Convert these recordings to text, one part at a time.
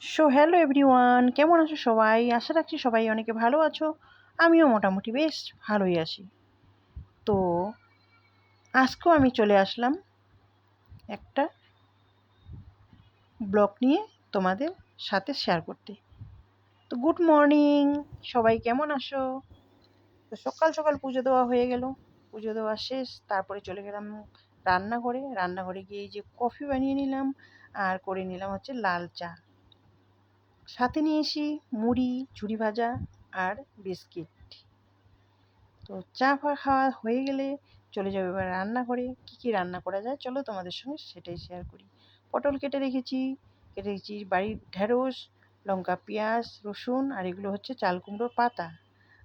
Hello everyone, কেমন আছো সবাই? আশা রাখছি সবাই অনেকে ভালো আছো। আমিও মোটামুটি বেশ ভালোই আছি। তো আজকেও আমি চলে আসলাম একটা ব্লগ নিয়ে তোমাদের সাথে শেয়ার করতে। তো গুড মর্নিং, সবাই কেমন আছো? তো সকাল সকাল পুজো দেওয়া হয়ে গেল, পুজো দেওয়া শেষ, তারপরে চলে গেলাম রান্নাঘরে গিয়ে এই যে কফি বানিয়ে নিলাম আর করে নিলাম হচ্ছে লাল চা, সাথে নিয়েছি মুড়ি, ঝুরি ভাজা আর বিস্কিট। তো চা ফা খাওয়া হয়ে গেলে চলে যাবো এবার রান্নাঘরে। কী কী রান্না করা যায় চলো তোমাদের সঙ্গে সেটাই শেয়ার করি। পটল কেটে রেখেছি বাড়ির ঢেঁড়স, লঙ্কা, পেঁয়াজ, রসুন, আর এগুলো হচ্ছে চাল কুমড়োর পাতা।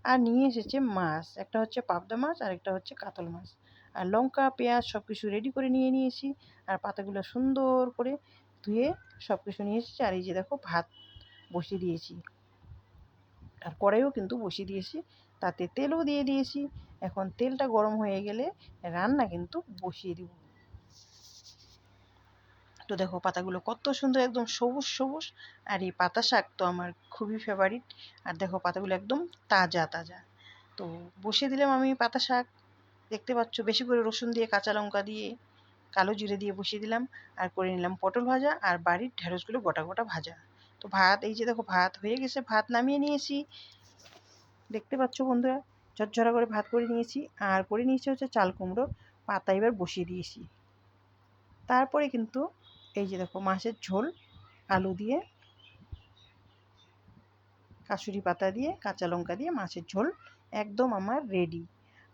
আর নিয়ে এসেছে মাছ, একটা হচ্ছে পাবদা মাছ আর একটা হচ্ছে কাতল মাছ। আর লঙ্কা পেঁয়াজ সব কিছু রেডি করে নিয়েছি। আর পাতাগুলো সুন্দর করে ধুয়ে সব কিছু নিয়ে এসেছি। আর এই যে দেখো ভাত বসিয়ে দিয়েছি, আর কড়াইও কিন্তু বসিয়ে দিয়েছি, তাতে তেলও দিয়ে দিয়েছি। এখন তেলটা গরম হয়ে গেলে রান্না কিন্তু বসিয়ে দিব। তো দেখো পাতাগুলো কত সুন্দর, একদম সবুজ সবুজ। আর এই পাতা শাক তো আমার খুবই ফেভারিট। আর দেখো পাতাগুলো একদম তাজা তাজা। তো বসিয়ে দিলাম আমি পাতা শাক। দেখতে পাচ্ছ বেশি করে রসুন দিয়ে, কাঁচা লঙ্কা দিয়ে, কালো জিরে দিয়ে বসিয়ে দিলাম। আর করে নিলাম পটল ভাজা আর বাড়ির ঢেঁড়সগুলো গোটা গোটা ভাজা। তো ভাত, এই যে দেখো ভাত হয়ে গেছে, ভাত নামিয়ে নিয়েছি। দেখতে পাচ্ছ বন্ধুরা, ঝরঝরা করে ভাত করে নিয়েছি। আর করে নিয়েছি হচ্ছে চাল কুমড়োর পাতা, এবার বসিয়ে দিয়েছি। তারপরে কিন্তু এই যে দেখো মাছের ঝোল, আলু দিয়ে, কাসুরি পাতা দিয়ে, কাঁচা লঙ্কা দিয়ে মাছের ঝোল একদম আমার রেডি।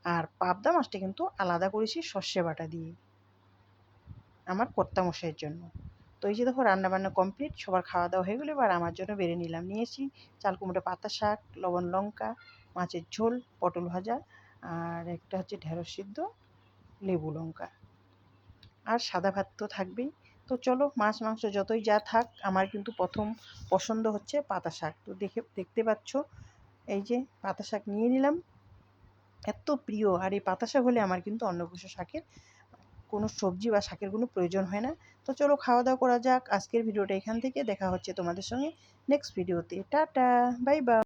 আর পাবদা মাছটা কিন্তু আলাদা করেছি সর্ষে বাটা দিয়ে আমার কর্তামশাইয়ের জন্য। তো এই যে দেখো রান্নাবান্না কমপ্লিট, সবার খাওয়া দাওয়া হয়ে গেলো। এবার আমার জন্য বেড়ে নিয়েছি চাল কুমড়ো পাতা শাক, লবণ লঙ্কা, মাছের ঝোল, পটল ভাজা, আর একটা হচ্ছে ঢেঁড়স সিদ্ধ, লেবু লঙ্কা, আর সাদা ভাত তো থাকবেই। তো চলো, মাছ মাংস যতই যা থাক, আমার কিন্তু প্রথম পছন্দ হচ্ছে পাতা শাক। তো দেখতে পাচ্ছ এই যে পাতা শাক নিয়ে নিলাম, এত প্রিয়। আর এই পাতা শাক হলে আমার কিন্তু অন্য কিছু শাকের কোনো সবজি বা শাকের কোনো প্রয়োজন হয় না। তো চলো খাওয়া দাওয়া করা যাক। আজকের ভিডিওটা এখান থেকে, দেখা হচ্ছে তোমাদের সঙ্গে নেক্সট ভিডিওতে। Tata, bye bye.